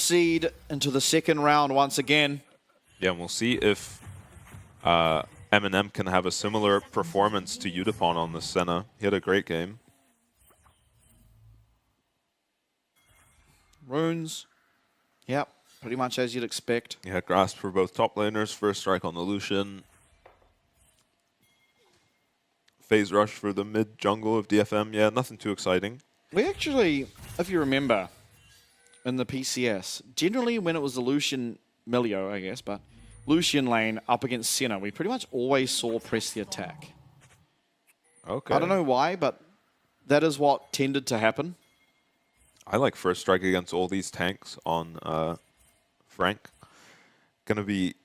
proceed into the second round once again. Yeah, and we'll see if Eminem can have a similar performance to Udapon on the Senna. He had a great game. Runes. Yep, pretty much as you'd expect. He had grasp for both top laners, first strike on the Lucian. Phase rush for the mid jungle of DFM. Yeah, nothing too exciting. We actually, if you remember, in the PCS, generally when it was the Lucian Milio, I guess, but Lucian lane up against Senna, we pretty much always saw press the attack. Okay. I don't know why, but that is what tended to happen. I like first strike against all these tanks on Frank. Gonna be,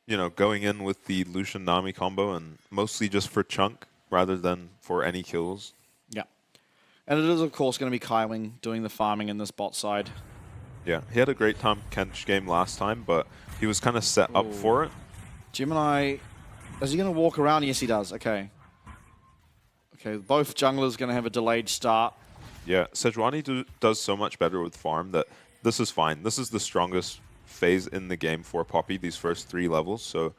you know, going in with the Lucian Nami combo and mostly just for chunk rather than for any kills. Yeah. And it is, of course, going to be Kaiwing doing the farming in this bot side. Yeah, he had a great Tahm Kench game last time, but he was kind of set up for it. Gemini, is he going to walk around? Yes, he does. Okay. Okay, both junglers going to have a delayed start. Yeah, Sejuani does so much better with farm that this is fine. This is the strongest phase in the game for Poppy, these first 3 levels, so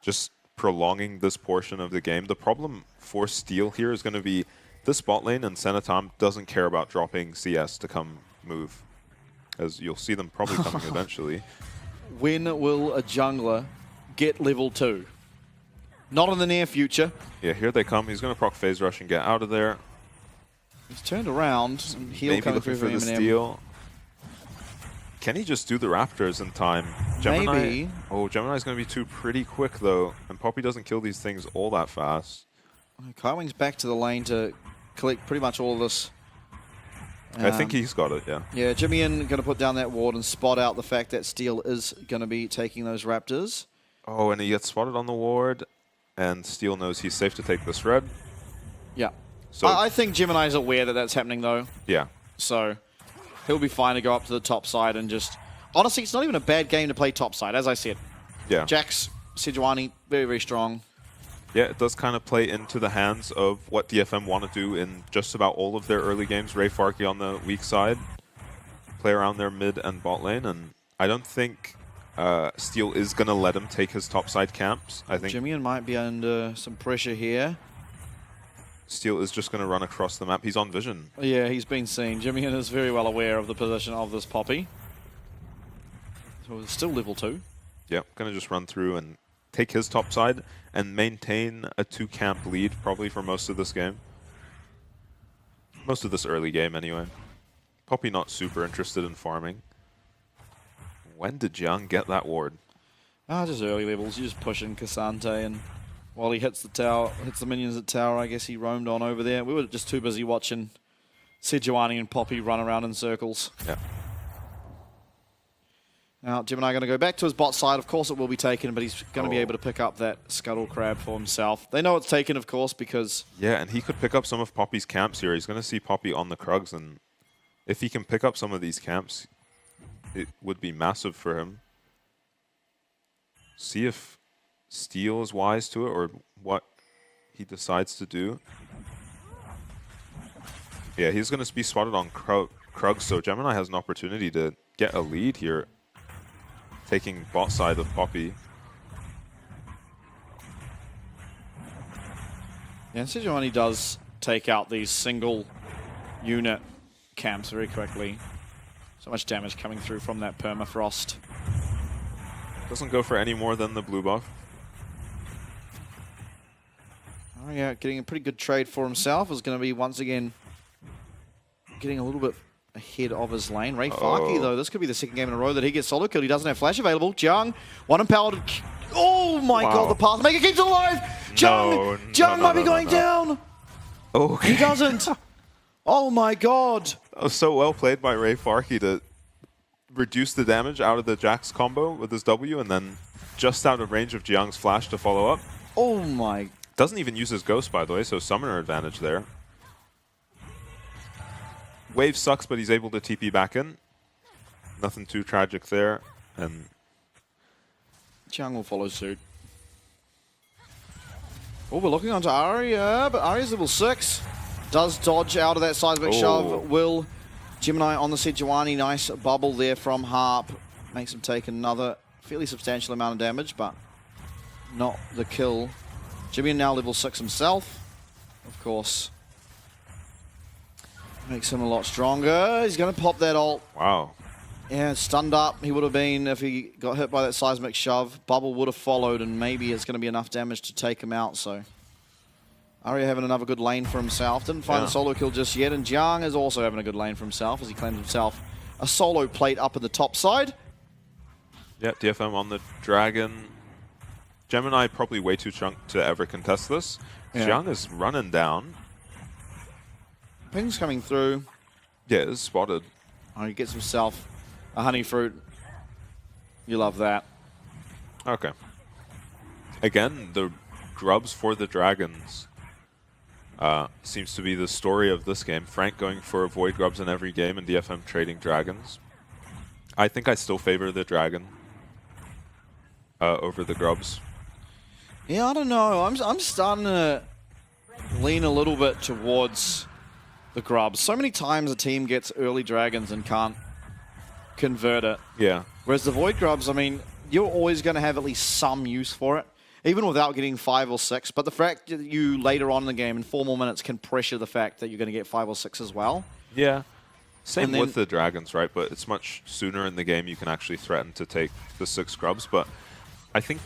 just prolonging this portion of the game. The problem for Steel here is going to be this bot lane, and Senatom doesn't care about dropping CS to come move, as you'll see them probably coming eventually. When will a jungler get level 2? Not in the near future. Yeah, here they come. He's going to proc phase rush and get out of there. He's turned around. Some heal Maybe coming looking through for for the Eminem. steal. Can he just do the Raptors in time? Gemini, Maybe. Oh, Gemini's going to be too pretty quick, though. And Poppy doesn't kill these things all that fast. Kaiwing's back to the lane to collect pretty much all of this. I think he's got it, yeah. Yeah, Jimmy-In going to put down that ward and spot out the fact that Steel is going to be taking those Raptors. Oh, and he gets spotted on the ward. And Steel knows he's safe to take this red. Yeah. So I think Gemini's aware that that's happening, though. yeah. So he'll be fine to go up to the top side and just... Honestly, it's not even a bad game to play top side, as I said. Yeah. Jax, Sejuani, very, very strong. Yeah, it does kind of play into the hands of what DFM want to do in just about all of their early games. Ray Farkey on the weak side, play around their mid and bot lane, and I don't think Steel is going to let him take his top side camps. I think Jimmy-In might be under some pressure here. Steel is just going to run across the map. He's on vision. Yeah, he's been seen. Jimmy-In is very well aware of the position of this Poppy. So it's still level 2. Yep, going to just run through and take his top side and maintain a 2-camp lead probably for most of this game. Most of this early game anyway. Poppy not super interested in farming. When did Jiang get that ward? Just early levels. You're just pushing Cassante, and while he hits the tower, hits the minions at tower, I guess he roamed on over there. We were just too busy watching Sejuani and Poppy run around in circles. Yeah. Now, Gemini going to go back to his bot side. Of course it will be taken, but he's going to be able to pick up that Scuttle Crab for himself. They know it's taken, of course, because... Yeah, and he could pick up some of Poppy's camps here. He's going to see Poppy on the Krugs, and if he can pick up some of these camps, it would be massive for him. See if Steel is wise to it, or what he decides to do. Yeah, he's going to be spotted on Krugs, so Gemini has an opportunity to get a lead here, taking bot side of Poppy. Yeah, Sejuani does take out these single unit camps very quickly. So much damage coming through from that permafrost. Doesn't go for any more than the blue buff. Oh yeah, getting a pretty good trade for himself. Is going to be once again getting a little bit ahead of his lane. Ray Farkey, though, this could be the second game in a row that he gets solo killed. He doesn't have flash available. Jiang, one empowered. Oh my god, the path maker keeps it alive. Jiang might be going down. Oh, he doesn't. Oh my god. That was so well played by Ray Farkey to reduce the damage out of the Jax combo with his W, and then just out of range of Jiang's flash to follow up. Oh my. Doesn't even use his ghost, by the way, so summoner advantage there. Wave sucks, but he's able to TP back in. Nothing too tragic there. And Jiang will follow suit. Oh, we're looking onto Arya, but Arya's level 6. Does dodge out of that seismic shove. Will Gemini on the Sejuani, nice bubble there from Harp. Makes him take another fairly substantial amount of damage, but not the kill. Jimmy now level 6 himself, of course. Makes him a lot stronger. He's going to pop that ult. Wow. Yeah, stunned up. He would have been if he got hit by that seismic shove. Bubble would have followed, and maybe it's going to be enough damage to take him out, so... Arya having another good lane for himself. Didn't find the solo kill just yet, and Jiang is also having a good lane for himself as he claims himself a solo plate up in the top side. Yeah, DFM on the Dragon. Gemini probably way too chunked to ever contest this. Yeah. Jiang is running down. Ping's coming through. Yeah, it's spotted. Oh, he gets himself a honey fruit. You love that. Okay. Again, the grubs for the Dragons seems to be the story of this game. Frank going for void grubs in every game and DFM trading dragons. I think I still favor the dragon over the grubs. Yeah, I don't know. I'm starting to lean a little bit towards the grubs. So many times a team gets early dragons and can't convert it. Yeah. Whereas the void grubs, I mean, you're always going to have at least some use for it, even without getting 5 or 6. But the fact that you later on in the game in 4 more minutes can pressure the fact that you're going to get 5 or 6 as well. Yeah. Same then, with the dragons, right? But it's much sooner in the game you can actually threaten to take the 6 grubs. But I think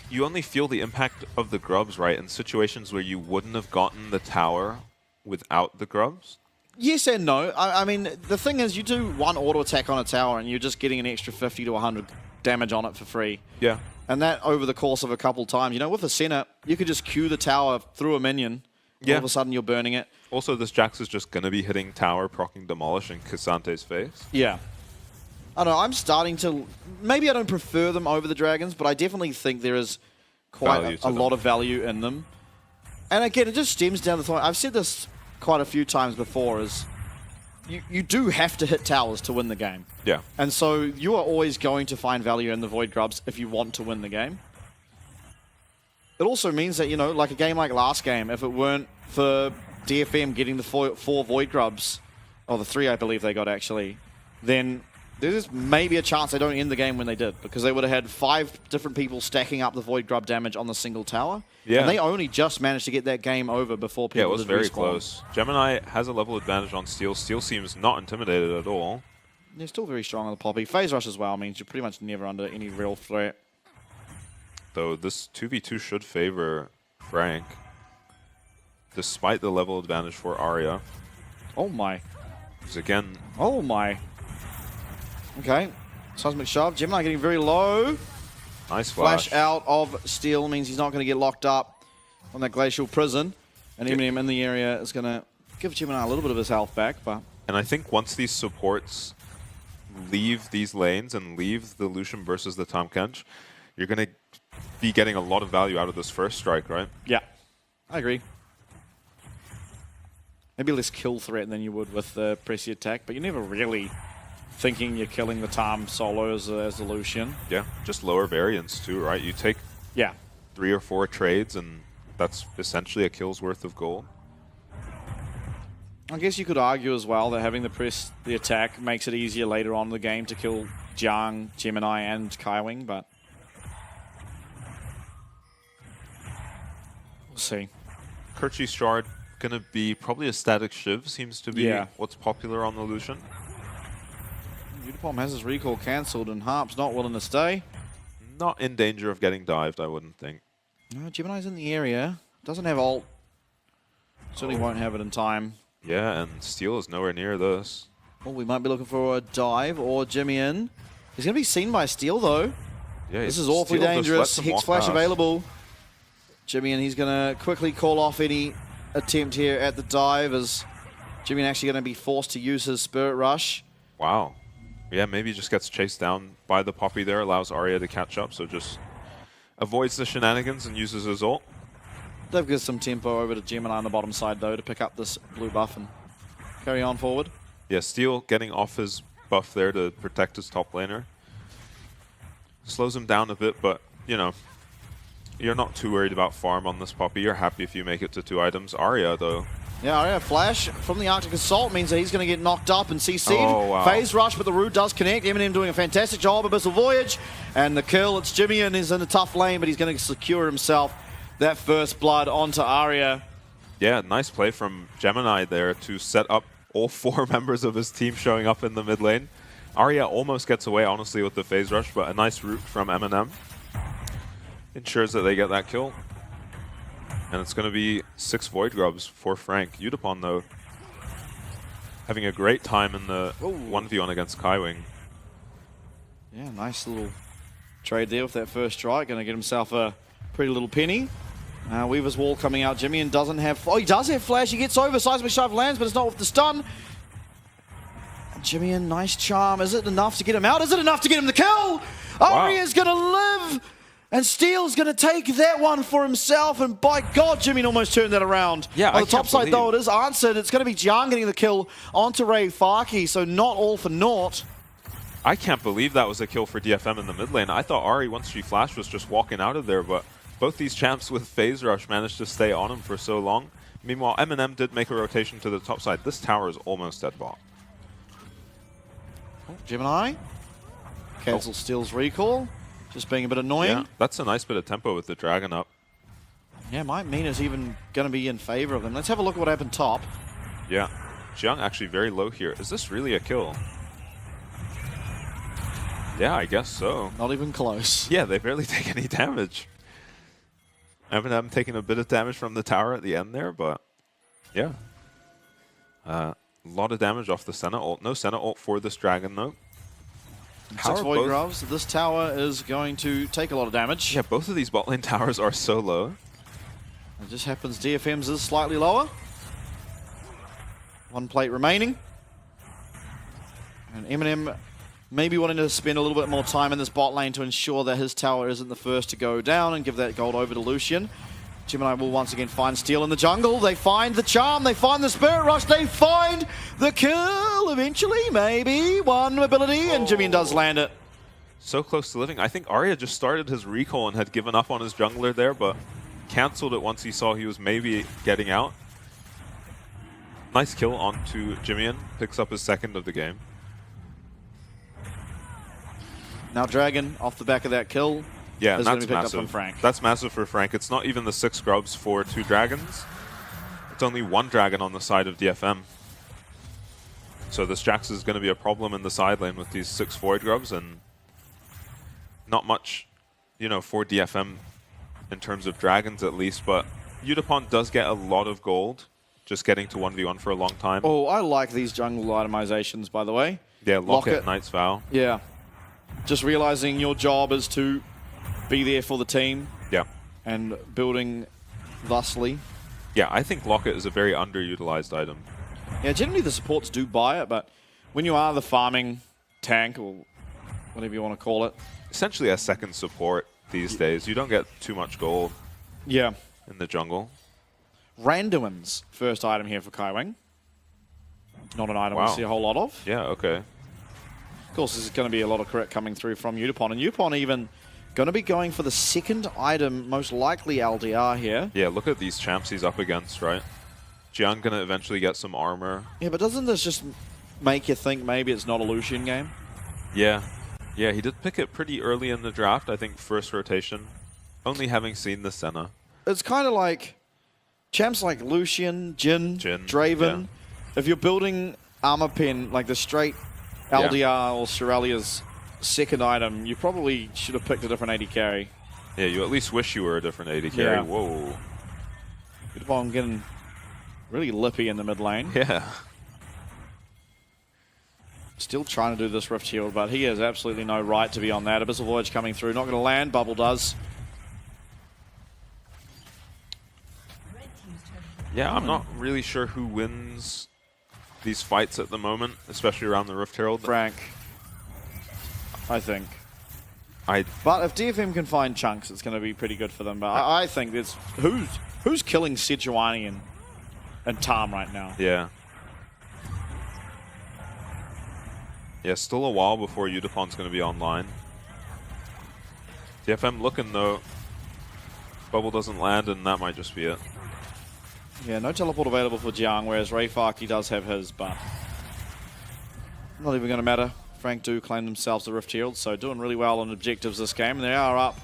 you only feel the impact of the grubs, right, in situations where you wouldn't have gotten the tower without the grubs. Yes and no. I mean, the thing is, you do one auto attack on a tower and you're just getting an extra 50 to 100 damage on it for free. Yeah. And that over the course of a couple times. You know, with a Senna, you could just queue the tower through a minion. Yeah. All of a sudden, you're burning it. Also, this Jax is just going to be hitting tower, proccing Demolish in Casante's face. Yeah. I don't know. I'm starting to... Maybe I don't prefer them over the dragons, but I definitely think there is quite a lot of value in them. And again, it just stems down the thought. I've said this quite a few times before, is you do have to hit towers to win the game. Yeah. And so you are always going to find value in the Void Grubs if you want to win the game. It also means that, you know, like a game like last game, if it weren't for DFM getting the 4 Void Grubs, or the 3 I believe they got actually, then there's maybe a chance they don't end the game when they did, because they would have had 5 different people stacking up the Void Grub damage on the single tower. Yeah. And they only just managed to get that game over before people Yeah, it was very respawn. close. Gemini has a level advantage on Steel. Steel seems not intimidated at all. They're still very strong on the Poppy. Phase Rush as well means you're pretty much never under any real threat. Though this 2v2 should favor Frank, despite the level advantage for Arya. Oh my. Because again... Oh my. Okay. Seismic Shove. Gemini getting very low. Nice flash. Flash out of Steel means he's not going to get locked up on that glacial prison. And Eminem in the area is going to give Gemini a little bit of his health back. But And I think once these supports leave these lanes and leave the Lucian versus the Tahm Kench, you're going to be getting a lot of value out of this first strike, right? yeah, I agree. Maybe less kill threat than you would with the Pressy attack, but you're never really thinking you're killing the Tahm solo as a Lucian. Yeah, just lower variance too, right? You take 3 or 4 trades and that's essentially a kill's worth of gold. I guess you could argue as well that having the attack makes it easier later on in the game to kill Jiang, Gemini, and Kaiwing, but we'll see. Kerchi Shard going to be probably a static Shiv, seems to be what's popular on the Lucian. Udapom has his recall cancelled and Harp's not willing to stay. Not in danger of getting dived, I wouldn't think. No, Gemini's in the area. Doesn't have ult. Certainly won't have it in time. Yeah, and Steel is nowhere near this. Oh, we might be looking for a dive or Jimmy in. He's going to be seen by Steel, though. Yeah, this is awfully Steel just dangerous. lets him Hex walk Flash past. available. Jimmy, and he's going to quickly call off any attempt here at the dive, as Jimmy actually going to be forced to use his Spirit Rush. Wow. Yeah, maybe he just gets chased down by the Poppy there, allows Arya to catch up, so just avoids the shenanigans and uses his ult. They've got some tempo over to Gemini on the bottom side, though, to pick up this blue buff and carry on forward. Yeah, Steel getting off his buff there to protect his top laner. Slows him down a bit, but, you know, you're not too worried about farm on this Poppy. You're happy if you make it to 2 items. Arya, though, Yeah, Aria flash from the Arctic Assault means that he's going to get knocked up and CC'd. Oh, wow. Phase rush, but the root does connect. Eminem doing a fantastic job. Abyssal Voyage. And the kill, it's Jimmy and he's in a tough lane, but he's going to secure himself that first blood onto Aria. Yeah, nice play from Gemini there to set up all 4 members of his team showing up in the mid lane. Aria almost gets away, honestly, with the phase rush, but a nice root from Eminem ensures that they get that kill. And it's going to be 6 Void Grubs for Frank. Udapon, though, having a great time in the 1v1 against Kaiwing. Yeah, nice little trade there with that first strike. Going to get himself a pretty little penny. Weaver's Wall coming out. Jimmy doesn't have... Oh, he does have flash. He gets over. Seismic Shove lands, but it's not with the stun. Jimmy, nice charm. Is it enough to get him out? Is it enough to get him the kill? Aria's going to live. And Steele's going to take that one for himself, and by God, Jimmy almost turned that around. Yeah, on the top side, though, it is answered. It's going to be Jiang getting the kill onto FAK, so not all for naught. I can't believe that was a kill for DFM in the mid lane. I thought Ari, once she flashed, was just walking out of there, but both these champs with phase rush managed to stay on him for so long. Meanwhile, Eminem did make a rotation to the top side. This tower is almost dead bot. Oh, Gemini cancels Steele's recall. Just being a bit annoying. Yeah, that's a nice bit of tempo with the dragon up. Yeah, might mean it's even going to be in favor of them. Let's have a look at what happened top. Yeah, Jiang actually very low here. Is this really a kill? Yeah, I guess so. Not even close. Yeah, they barely take any damage. Eminem taking a bit of damage from the tower at the end there, but yeah. A lot of damage off the Senna ult. No Senna ult for this dragon, though. 6 Void Grubs. This tower is going to take a lot of damage. Yeah, both of these bot lane towers are so low. It just happens DFM's is slightly lower. 1 plate remaining. And Eminem maybe wanting to spend a little bit more time in this bot lane to ensure that his tower isn't the first to go down and give that gold over to Lucian. Gemini will once again find Steel in the jungle. They find the charm, they find the spirit rush, they find the kill eventually, maybe. 1 ability, and Jimmy does land it. So close to living. I think Arya just started his recall and had given up on his jungler there, but cancelled it once he saw he was maybe getting out. Nice kill onto Jimmy, picks up his 2nd of the game. Now Dragon, off the back of that kill, yeah, is that's going to be picked massive. up from Frank. That's massive for Frank. It's not even the 6 grubs for 2 dragons. It's only 1 dragon on the side of DFM. So this Jax is going to be a problem in the side lane with these 6 Void Grubs, and not much, you know, for DFM in terms of dragons at least, but Udapon does get a lot of gold just getting to 1v1 for a long time. Oh, I like these jungle itemizations, by the way. Yeah, Locket, Knight's Vow. Yeah. Just realizing your job is to be there for the team. Yeah. And building thusly. Yeah, I think Locket is a very underutilized item. Yeah, generally the supports do buy it, but when you are the farming tank, or whatever you want to call it. Essentially a second support these days. You don't get too much gold. Yeah. In the jungle. Randuin's first item here for Kaiwing. Not an item we see a whole lot of. Yeah, okay. Of course, there's going to be a lot of crit coming through from Udapon, and Udapon even going to be going for the 2nd item, most likely LDR here. Yeah, look at these champs he's up against, right? Jiang going to eventually get some armor. Yeah, but doesn't this just make you think maybe it's not a Lucian game? Yeah. Yeah, he did pick it pretty early in the draft, I think first rotation, only having seen the Senna. It's kind of like champs like Lucian, Jhin, Draven. Yeah. If you're building armor pen, like the straight LDR or Shirelia's 2nd item, you probably should have picked a different AD carry. Yeah, you at least wish you were a different AD carry. Yeah. Whoa. Udapon getting really lippy in the mid lane. Yeah. Still trying to do this Rift Shield, but he has absolutely no right to be on that. Abyssal Voyage coming through. Not going to land. Bubble does. Yeah, I'm not really sure who wins these fights at the moment, especially around the Rift Herald. Frank, I think. But if DFM can find chunks, it's going to be pretty good for them. But I think it's who's killing Sejuani and Tom right now. Yeah. Yeah, still a while before Udapon's going to be online. DFM looking though. Bubble doesn't land, and that might just be it. Yeah, no teleport available for Jiang, whereas FAK does have his, but not even going to matter. Frank do claim themselves the Rift Herald, so doing really well on objectives this game. And they are up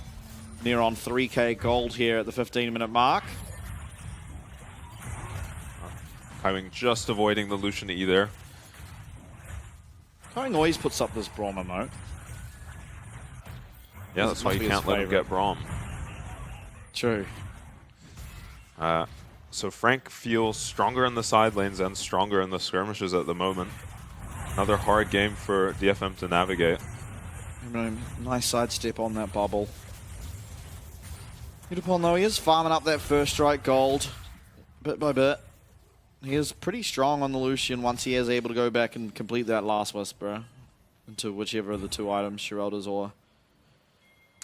near on 3k gold here at the 15-minute mark. Kaiwing just avoiding the Lucian E there. Kaiwing always puts up this Braum emote. Yeah, that's why you can't let him get Braum. True. So Frank feels stronger in the side lanes and stronger in the skirmishes at the moment. Another hard game for DFM to navigate. Nice sidestep on that bubble. Yutapon, though, he is farming up that first strike gold bit by bit. He is pretty strong on the Lucian once he is able to go back and complete that last Whisperer into whichever of the two items, Sherelda's or...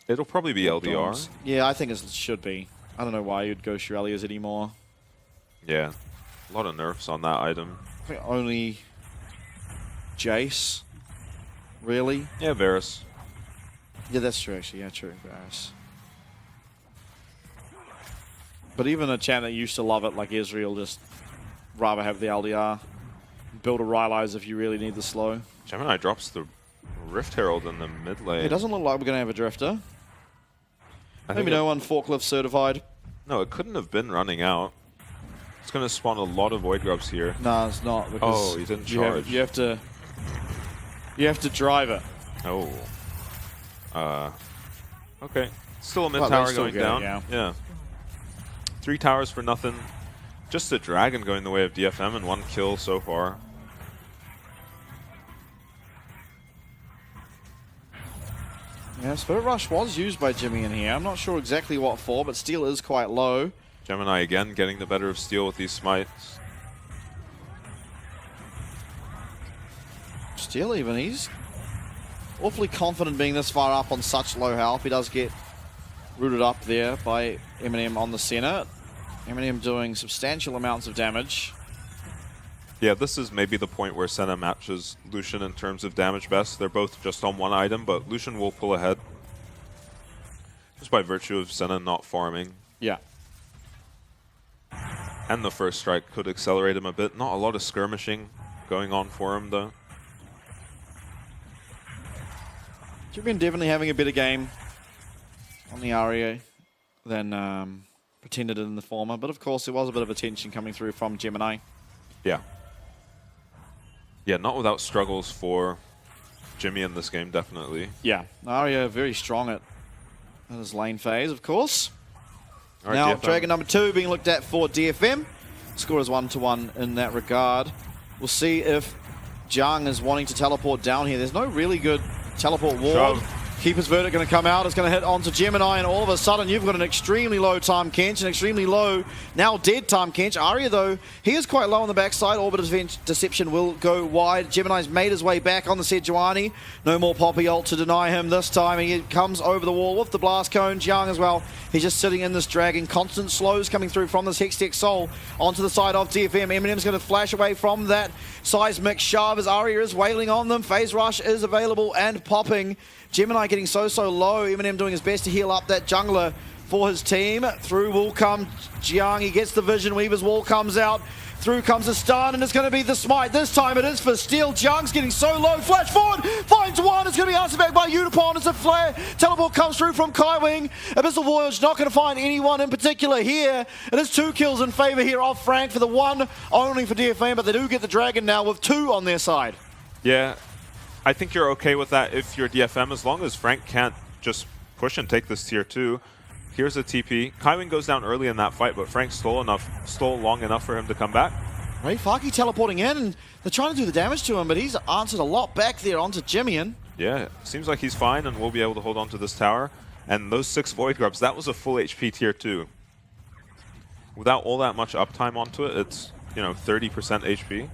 It'll probably be LDR. Yeah, I think it should be. I don't know why you'd go Shirelia's anymore. Yeah, a lot of nerfs on that item. I think only Jace, really? Yeah, Varus. Yeah, that's true, actually. Yeah, true, Varus. But even a champ that used to love it, like Ezreal, just rather have the LDR. Build a Rylai's if you really need the slow. Gemini drops the Rift Herald in the mid lane. It doesn't look like we're going to have a Drifter. Maybe no one forklift certified. No, it couldn't have been running out. It's going to spawn a lot of Void Grubs here. No, it's not. Because he didn't charge. You have to drive it. Oh. Okay. Still a mid tower going down. Yeah. 3 towers for nothing. Just a dragon going the way of DFM and 1 kill so far. Yeah, Spirit Rush was used by Jimmy in here. I'm not sure exactly what for, but Steel is quite low. Gemini again getting the better of Steel with these smites. Steel even, he's awfully confident being this far up on such low health. He does get rooted up there by Eminem on the center. Eminem doing substantial amounts of damage. Yeah, this is maybe the point where Senna matches Lucian in terms of damage best. They're both just on 1 item, but Lucian will pull ahead. Just by virtue of Senna not farming. Yeah. And the first strike could accelerate him a bit. Not a lot of skirmishing going on for him, though. Jimmy definitely having a better game on the Aria than Pretender did in the former. But of course, there was a bit of attention coming through from Gemini. Yeah. Yeah, not without struggles for Jimmy in this game, definitely. Yeah, Aria very strong at his lane phase, of course. Right, now, DFM. Dragon number 2 being looked at for DFM. Score is 1-1 in that regard. We'll see if Jiang is wanting to teleport down here. There's no really good teleport ward. Keeper's Verdict going to come out. It's going to hit onto Gemini, and all of a sudden you've got an extremely low Tahm Kench, an extremely low, now dead Tahm Kench. Aria, though, he is quite low on the backside. Orbit Deception will go wide. Gemini's made his way back on the Sejuani. No more Poppy ult to deny him this time. He comes over the wall with the Blast Cone. Jiang as well. He's just sitting in this Dragon. Constant slows coming through from this Hextech Soul onto the side of DFM. Eminem's going to flash away from that seismic shove as Aria is wailing on them. Phase Rush is available and popping. Gemini getting so low. Eminem doing his best to heal up that jungler for his team. Through will come Jiang. He gets the Vision Weaver's wall comes out. Through comes a stun, and it's going to be the smite. This time it is for Steel. Jiang's getting so low. Flash forward. Finds one. It's going to be answered back by Yutapon. It's a flare. Teleport comes through from Kaiwing. Abyssal Voyage not going to find anyone in particular here. It is 2 kills in favor here of Frank for the 1 only for DFM, but they do get the Dragon now with 2 on their side. Yeah. I think you're okay with that if you're DFM, as long as Frank can't just push and take this tier 2. Here's a TP. Kaiwing goes down early in that fight, but Frank stole long enough for him to come back. FAK teleporting in, and they're trying to do the damage to him, but he's answered a lot back there onto Jimmian. Yeah, seems like he's fine and we'll be able to hold on to this tower. And those 6 Void Grubs, that was a full HP tier 2. Without all that much uptime onto it, it's, 30% HP.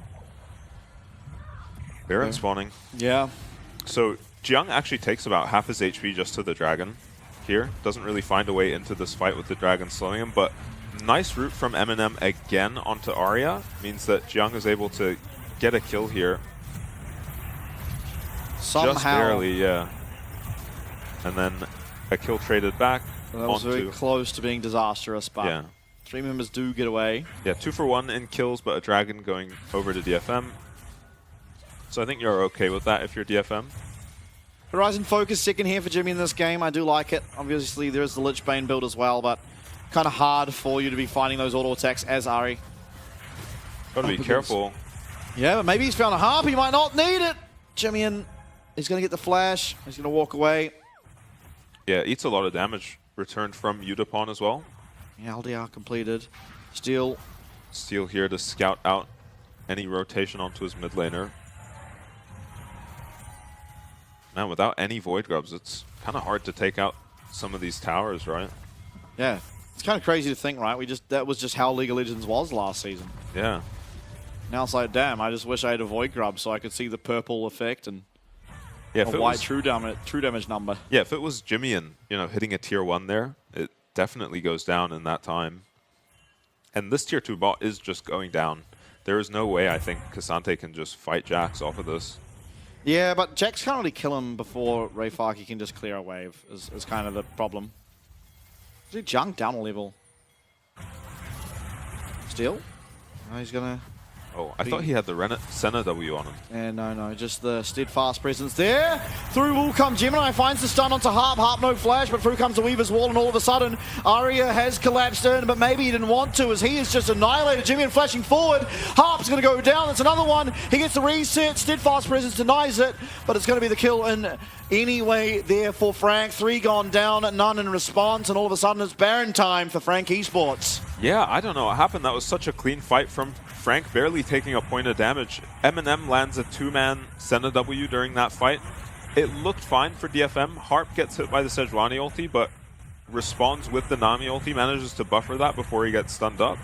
Baron spawning. Yeah. So Jiang actually takes about half his HP just to the Dragon here. Doesn't really find a way into this fight with the Dragon slowing him, but nice route from Eminem again onto Aria means that Jiang is able to get a kill here. Somehow. Just barely, yeah. And then a kill traded back. That was very close to being disastrous, but yeah. 3 members do get away. Yeah, 2 for 1 in kills, but a dragon going over to DFM. So I think you're okay with that if you're DFM. Horizon focus second here for Jimmy in this game. I do like it. Obviously, there's the Lich Bane build as well, but kind of hard for you to be finding those auto attacks as Ari. Gotta be careful. Yeah, but maybe he's found a harp. He might not need it. Jimmy, he's going to get the flash. He's going to walk away. Yeah, eats a lot of damage. Returned from Udapon as well. Yeah, LDR completed. Steel here to scout out any rotation onto his mid laner. Now, without any Void Grubs, it's kind of hard to take out some of these towers, right? Yeah, it's kind of crazy to think, right? That was just how League of Legends was last season. Yeah. Now it's like, damn, I just wish I had a Void Grub so I could see the purple effect and yeah, a white true damage number. Yeah, if it was Jimmy and hitting a tier 1 there, it definitely goes down in that time. And this tier 2 bot is just going down. There is no way I think Cassante can just fight Jax off of this. Yeah, but Jax can't really kill him before Rayfaki can just clear a wave, is kind of the problem. Is he junked down a level? Steel? No, he's gonna... Oh, I thought he had the Senna W on him. Yeah, no, just the steadfast presence there. Through will come Gemini, finds the stun onto Harp. Harp no flash, but through comes the Weaver's Wall, and all of a sudden, Arya has collapsed in, but maybe he didn't want to, as he is just annihilated. Jimmy flashing forward. Harp's going to go down. That's another one. He gets the reset. Steadfast presence denies it, but it's going to be the kill in anyway there for Frank. 3 gone down, none in response, and all of a sudden it's Baron time for Frank Esports. Yeah, I don't know what happened. That was such a clean fight from Frank, barely taking a point of damage. Eminem lands a 2-man Senna W during that fight. It looked fine for DFM. Harp gets hit by the Sejuani ulti, but responds with the Nami ulti, manages to buffer that before he gets stunned up.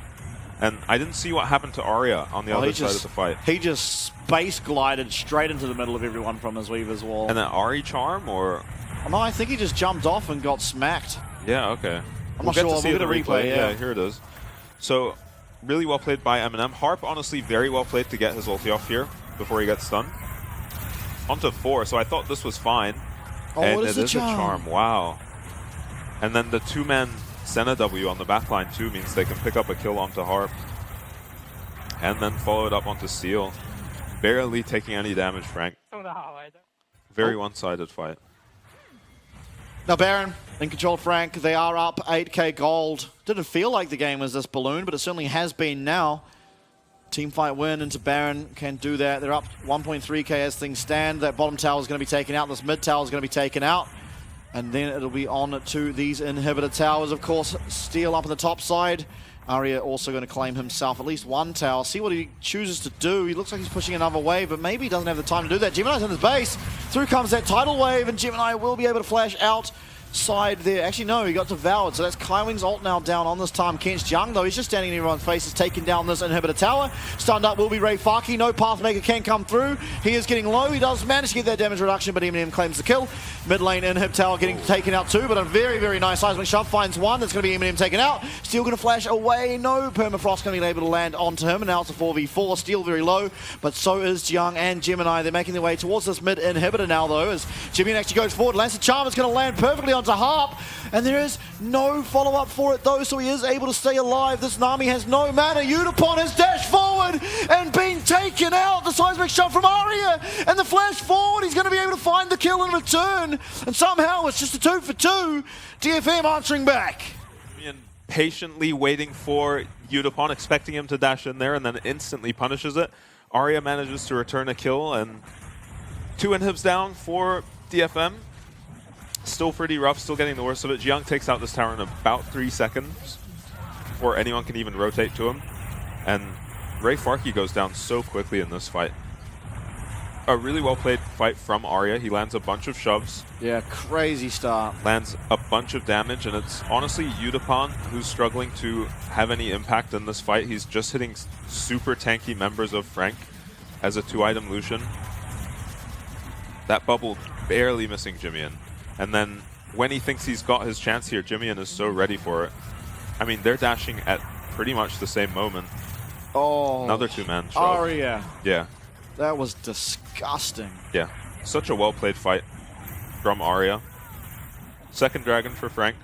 And I didn't see what happened to Arya on the other side of the fight. He just space glided straight into the middle of everyone from his Weaver's Wall. And then Ari charm, or? Oh, no, I think he just jumped off and got smacked. Yeah, okay. I'm not sure. We'll get a replay. Yeah, here it is. So, really well played by Eminem. Harp, honestly, very well played to get his ulti off here before he gets stunned. Onto 4, so I thought this was fine. Oh, and what is it the is a charm. Wow. And then the 2-man Senna W on the backline too means they can pick up a kill onto Harp. And then follow it up onto Steel. Barely taking any damage, Frank. Very one-sided fight. Now Baron in control of Frank. They are up 8k gold. Didn't feel like the game was this balloon, but it certainly has been now. Team fight win into Baron can do that. They're up 1.3k as things stand. That bottom tower is going to be taken out. This mid tower is going to be taken out. And then it'll be on to these inhibitor towers. Of course, Steel up on the top side. Arya also going to claim himself at least one tower. See what he chooses to do. He looks like he's pushing another wave, but maybe he doesn't have the time to do that. Gemini's in his base. Through comes that tidal wave, and Gemini will be able to flash out side there. Actually, no, he got devoured. So that's Kaiwing's ult now down on this time. Kench Jung, though, he's just standing in everyone's faces, taking down this inhibitor tower. Stunned up will be Rayfaki. No Pathmaker can come through. He is getting low. He does manage to get that damage reduction, but Eminem claims the kill. Mid lane inhib tower getting taken out too, but a very, very nice seismic shove finds one. That's going to be Eminem taken out. Steel going to flash away. No Permafrost going to be able to land onto him, and now it's a 4v4. Steel very low, but so is Jung and Gemini. They're making their way towards this mid inhibitor now, though, as Gemini actually goes forward. Lancer Charm is going to land perfectly onto Harp. And there is no follow-up for it, though, so he is able to stay alive. This Nami has no mana. Udapon has dashed forward and been taken out. The seismic shot from Arya and the flash forward. He's going to be able to find the kill in return. And somehow it's just a 2 for 2. DFM answering back. Patiently waiting for Udapon, expecting him to dash in there, and then instantly punishes it. Arya manages to return a kill, and 2 inhibs down for DFM. Still pretty rough, still getting the worst of it. Jiang takes out this tower in about 3 seconds before anyone can even rotate to him. And Rayfaki goes down so quickly in this fight. A really well-played fight from Arya. He lands a bunch of shoves. Yeah, crazy start. Lands a bunch of damage, and it's honestly Udapon who's struggling to have any impact in this fight. He's just hitting super tanky members of Frank as a 2-item Lucian. That bubble barely missing Jimmy. And then when he thinks he's got his chance here, Jimmy is so ready for it. I mean, they're dashing at pretty much the same moment. Oh, another 2-man shove. Arya. Yeah. That was disgusting. Yeah. Such a well-played fight from Arya. Second dragon for Frank.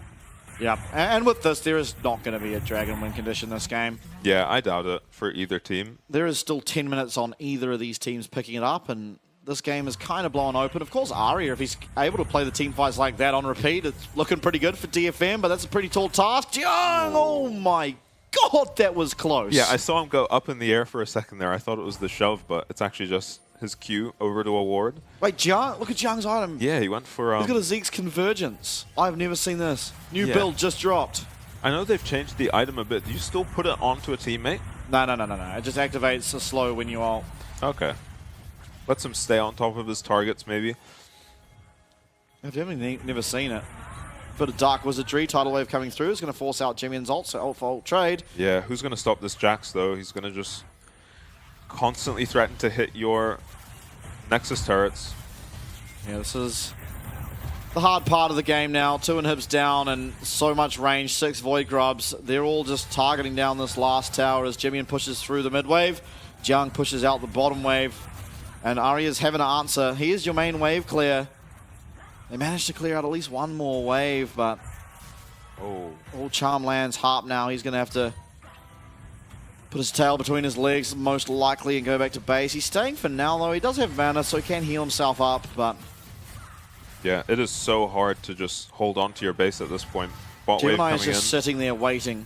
Yeah, and with this, there is not going to be a Dragon win condition this game. Yeah, I doubt it for either team. There is still 10 minutes on either of these teams picking it up, and this game is kind of blown open. Of course, Arya, if he's able to play the team fights like that on repeat, it's looking pretty good for DFM, but that's a pretty tall task. Jiang, oh my god, that was close. Yeah, I saw him go up in the air for a second there. I thought it was the shove, but it's actually just his Q over to a ward. Wait, Jiang, look at Jiang's item. Yeah, he went for... Look at a Zeke's Convergence. I've never seen this. New build just dropped. I know they've changed the item a bit. Do you still put it onto a teammate? No. It just activates a slow when you ult. Okay. Lets him stay on top of his targets, maybe. I've definitely never seen it. Bit of Dark Wizardry, Tidal Wave coming through is going to force out Jimmy's ult, so ult for ult trade. Yeah, who's going to stop this Jax, though? He's going to just constantly threaten to hit your Nexus turrets. Yeah, this is the hard part of the game now. 2 inhibs down and so much range, 6 Void Grubs. They're all just targeting down this last tower as Jimmy pushes through the mid wave. Jiang pushes out the bottom wave. And Arya's having to answer. He is your main wave clear. They managed to clear out at least one more wave, but all Charm lands Harp now. He's going to have to put his tail between his legs, most likely, and go back to base. He's staying for now, though. He does have mana, so he can heal himself up, but... Yeah, it is so hard to just hold on to your base at this point. Bot wave Gemini is coming just in. sitting there waiting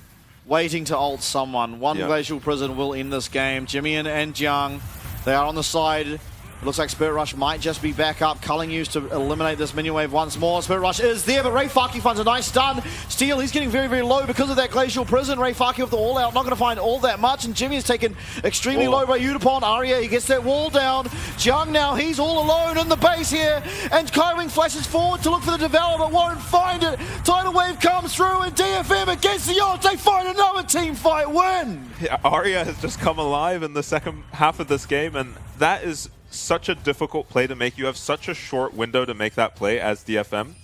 to ult someone. One Glacial Prison will end this game. Jimmy and Jiang, they are on the side. It looks like Spirit Rush might just be back up. Culling used to eliminate this minion wave once more. Spirit Rush is there, but Ray Faki finds a nice stun. Steel, he's getting very, very low because of that Glacial Prison. Ray Faki with the all out, not going to find all that much. And Jimmy is taken extremely low by Udapon. Arya, he gets that wall down. Jiang now, he's all alone in the base here. And Kaiwing flashes forward to look for the Devour, won't find it. Tidal Wave comes through, and DFM against the odds. They find another team fight win. Yeah, Arya has just come alive in the second half of this game, and that is such a difficult play to make. You have such a short window to make that play as DFM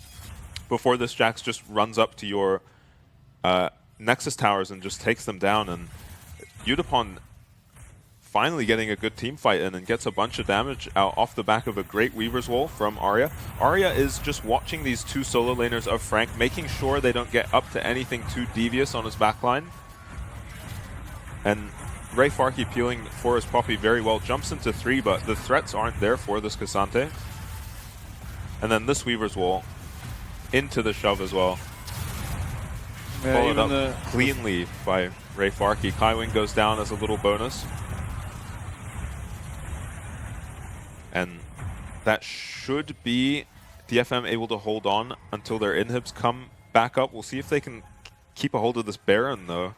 before this Jax just runs up to your Nexus towers and just takes them down. And Udapon finally getting a good team fight in and gets a bunch of damage out off the back of a great Weaver's Wall from Arya. Arya is just watching these 2 solo laners of Frank, making sure they don't get up to anything too devious on his backline. And Ray Farkey peeling for his Poppy very well, jumps into 3, but the threats aren't there for this Cassante. And then this Weaver's Wall into the shove as well. Followed up cleanly by Ray Farkey. Kaiwing goes down as a little bonus. And that should be DFM able to hold on until their inhibs come back up. We'll see if they can keep a hold of this Baron, though,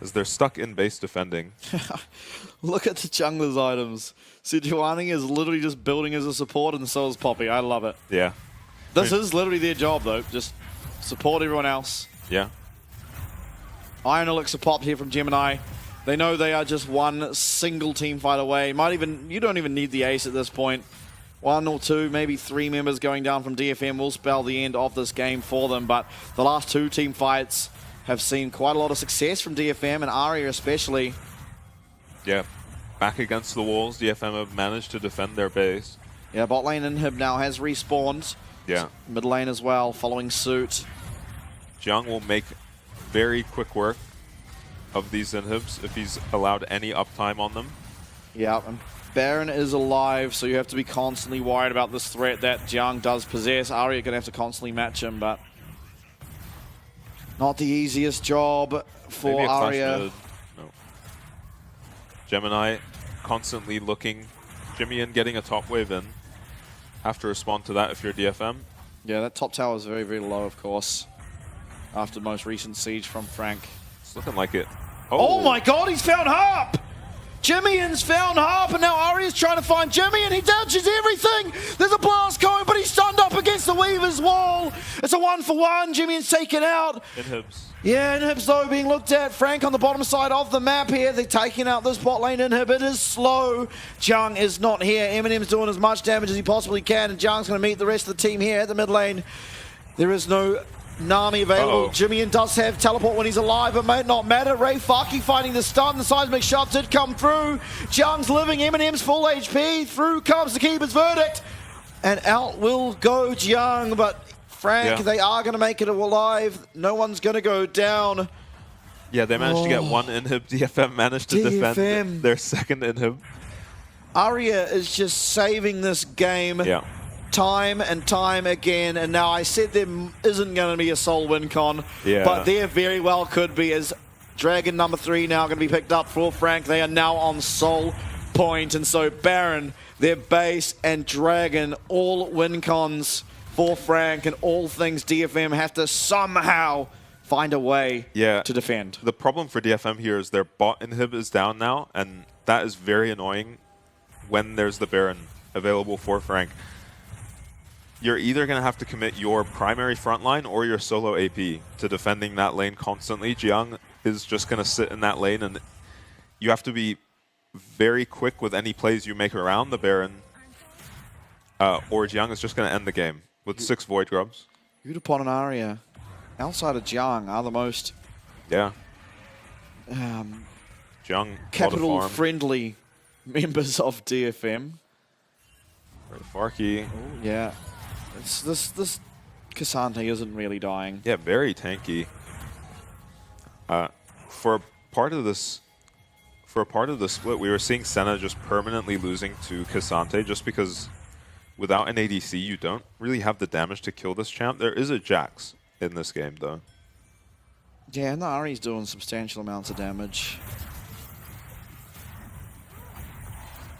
as they're stuck in base defending. Look at the jungler's items. Sejuani is literally just building as a support, and so is Poppy. I love it. Yeah. This is literally their job, though. Just support everyone else. Yeah. Iron Elixir popped here from Gemini. They know they are just one single team fight away. You don't even need the ace at this point. 1 or 2, maybe 3 members going down from DFM will spell the end of this game for them, but the last 2 team fights have seen quite a lot of success from DFM, and Arya especially. Yeah, back against the walls, DFM have managed to defend their base. Yeah, bot lane inhib now has respawned. Yeah. Mid lane as well, following suit. Jiang will make very quick work of these inhibs if he's allowed any uptime on them. Yeah, and Baron is alive, so you have to be constantly worried about this threat that Jiang does possess. Arya going to have to constantly match him, but not the easiest job for Arya. No. Gemini constantly looking. Jimmy in getting a top wave in. Have to respond to that if you're DFM. Yeah, that top tower is very, very low, of course, after the most recent siege from Frank. It's looking like it. Oh my god, he's found Harp! Jimmy's found Harp, and now Arya's trying to find Jimmy, and he dodges everything! There's a blast going, but he's stunned up against the Weaver's Wall! It's a 1-for-1, Jimmy's taken out. Inhibs. Yeah, inhibs though being looked at. Frank on the bottom side of the map here. They're taking out this bot lane inhib. It is slow. Jiang is not here. Eminem's doing as much damage as he possibly can, and Jiang's going to meet the rest of the team here at the mid lane. There is no Nami available. Jimmy does have teleport when he's alive, but may not matter. Ray Faki fighting the stun. The seismic shot did come through. Jiang's living. Eminem's full HP. Through comes the keeper's verdict. And out will go Jiang, but Frank, Yeah. they are going to make it alive. No one's going to go down. Yeah, they managed to get one inhib. DFM managed to defend their second inhib. Aria is just saving this game time and time again. And now I said there isn't going to be a Soul win con, but there very well could be, as Dragon number 3 now going to be picked up for Frank. They are now on Soul point. And so Baron, their base, and Dragon, all win cons for Frank, and all things DFM have to somehow find a way to defend. The problem for DFM here is their bot inhib is down now, and that is very annoying when there's the Baron available for Frank. You're either going to have to commit your primary frontline or your solo AP to defending that lane constantly. Jiang is just going to sit in that lane, and you have to be very quick with any plays you make around the Baron, or Jiang is just going to end the game with 6 Void Grubs. Yutapon and Aria, outside of Jiang, are the most Jiang, capital-friendly members of DFM. Very Farky. Yeah. This Cassante isn't really dying. Yeah, very tanky. For part of the split, we were seeing Senna just permanently losing to Cassante just because without an ADC, you don't really have the damage to kill this champ. There is a Jax in this game, though. Yeah, and the Ari's doing substantial amounts of damage.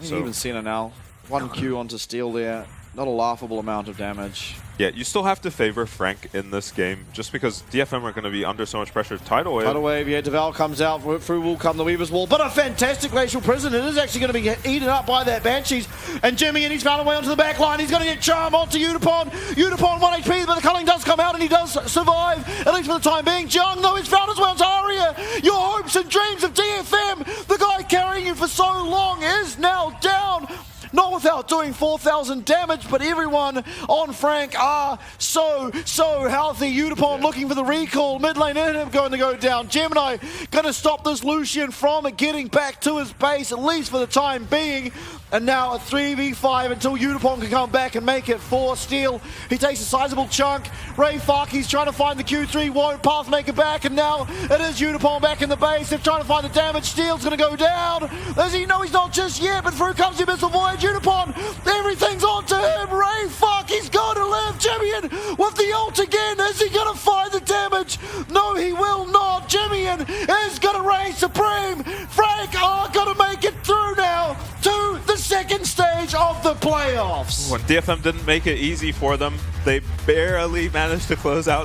So, even Senna now. 1 Q onto Steel there. Not a laughable amount of damage. Yeah, you still have to favor Frank in this game just because DFM are going to be under so much pressure. Tidal Wave. Tidal Wave, yeah, Deval comes out, through will come the Weaver's Wall, but a fantastic Glacial Prison. It is actually going to be eaten up by that Banshees. And Jimmy, and he's found a way onto the back line. He's going to get Charm onto Yutapon. Yutapon 1 HP, but the culling does come out and he does survive, at least for the time being. Jiang, though, he's found his way onto Aria. Your hopes and dreams of DFM, the guy carrying you for so long, is now down. Not without doing 4,000 damage, but everyone on Frank are so healthy. Yutapon looking for the recall. Mid lane inhib going to go down. Gemini going to stop this Lucian from getting back to his base, at least for the time being. And now a 3v5 until Yutapon can come back and make it for Steel. He takes a sizable chunk. FAK trying to find the Q3, won't path make it back, and now it is Yutapon back in the base. They're trying to find the damage. Steel's going to go down. As he knows he's not just yet, but through comes the Abyssal Void. Yutapon, everything's onto him. FAK, he's going to live. Jimmian with the ult again. Is he going to find the damage? No, he will not. Jimmian is going to reign supreme. Frank are going to make it through now to the second stage of the playoffs. When DFM didn't make it easy for them, they barely managed to close out